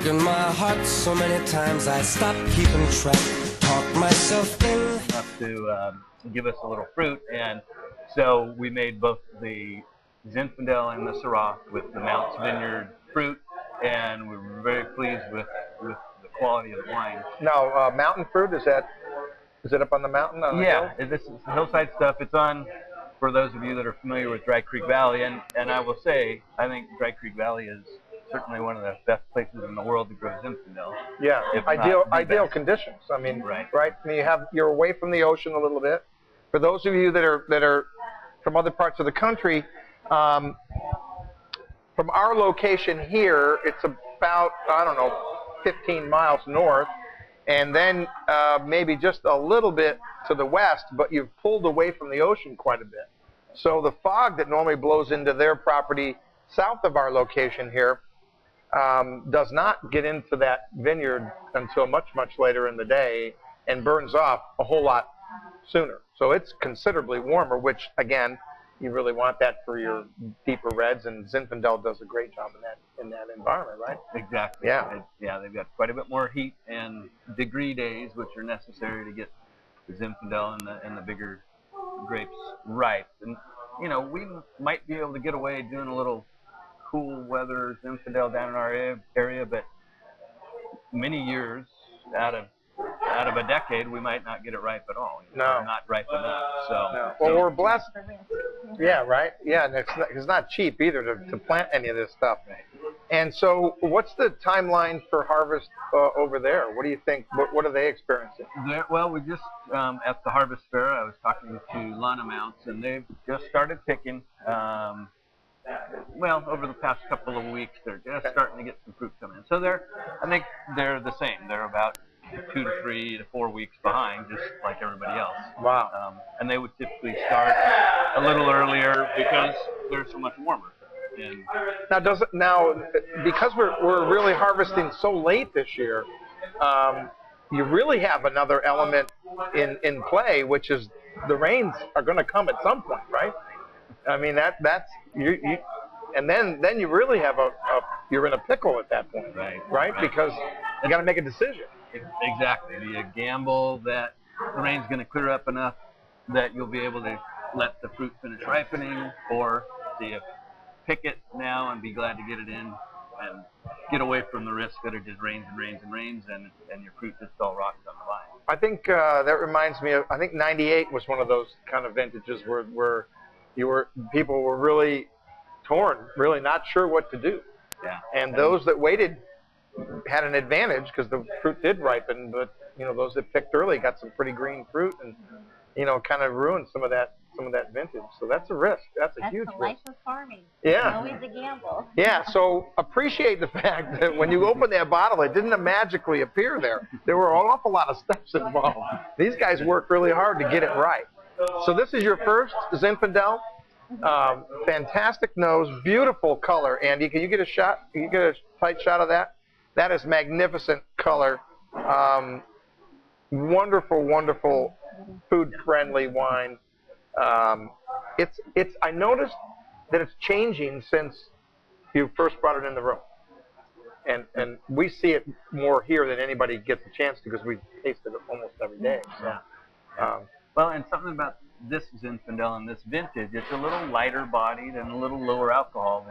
broken my heart so many times I stopped keeping track. Talk myself in. Enough to give us a little fruit, and so we made both the Zinfandel and the Syrah with the Mounts Vineyard fruit, and we're very pleased with the quality of the wine. Now, mountain fruit, is it up on the mountain? Yeah, this is hillside stuff. It's on, for those of you that are familiar with Dry Creek Valley, and I will say, I think Dry Creek Valley is certainly one of the best places in the world to grow Zinfandel. Yeah, ideal conditions. I mean, right? I mean, you're away from the ocean a little bit. For those of you that are from other parts of the country, from our location here, it's about, I don't know, 15 miles north, and then maybe just a little bit to the west, but you've pulled away from the ocean quite a bit. So the fog that normally blows into their property south of our location here does not get into that vineyard until much, much later in the day and burns off a whole lot sooner. So it's considerably warmer, which, again, you really want that for your deeper reds, and Zinfandel does a great job in that environment, right? Exactly. Yeah. Yeah, they've got quite a bit more heat and degree days, which are necessary to get the Zinfandel and the bigger grapes ripe. And you know, we might be able to get away doing a little cool weather Zinfandel down in our area, but many years out of a decade, we might not get it ripe at all. No. Not ripe enough. So, no. Well, we're blessed. Yeah, right. Yeah, and it's not cheap either to plant any of this stuff. Right. And so, what's the timeline for harvest over there? What do you think? What are they experiencing? Well, we just at the harvest fair, I was talking to Lana Mounts, and they've just started picking. Well, over the past couple of weeks, they're just starting to get some fruit coming in. So I think they're the same. They're about 2 to 3 to 4 weeks behind, just like everybody else. Wow. And they would typically start a little earlier because they're so much warmer. And now because we're really harvesting so late this year, you really have another element in play, which is the rains are going to come at some point, right? I mean that's you and then you really have you're in a pickle at that point, right? Because you got to make a decision. Exactly. Do you gamble that the rain's going to clear up enough that you'll be able to let the fruit finish ripening, or do you pick it now and be glad to get it in and get away from the risk that it just rains and rains and rains and your fruit just all rots on the vine? I think that reminds me of, I think 98 was one of those kind of vintages where people were really torn, really not sure what to do. Yeah. And those that waited had an advantage because the fruit did ripen, but those that picked early got some pretty green fruit, and kind of ruined some of that vintage. So that's a risk. That's a huge risk. That's the life of farming. Yeah. It's always a gamble. Yeah. So appreciate the fact that when you open that bottle, it didn't magically appear there. There were an awful lot of steps involved. These guys worked really hard to get it right. So this is your first Zinfandel. Fantastic nose, beautiful color. Andy, can you get a shot? Can you get a tight shot of that? That is magnificent color. Wonderful, wonderful, food-friendly wine. I noticed that it's changing since you first brought it in the room, and we see it more here than anybody gets a chance to because we taste it almost every day. So, well, and something about this Zinfandel and this vintage, it's a little lighter bodied and a little lower alcohol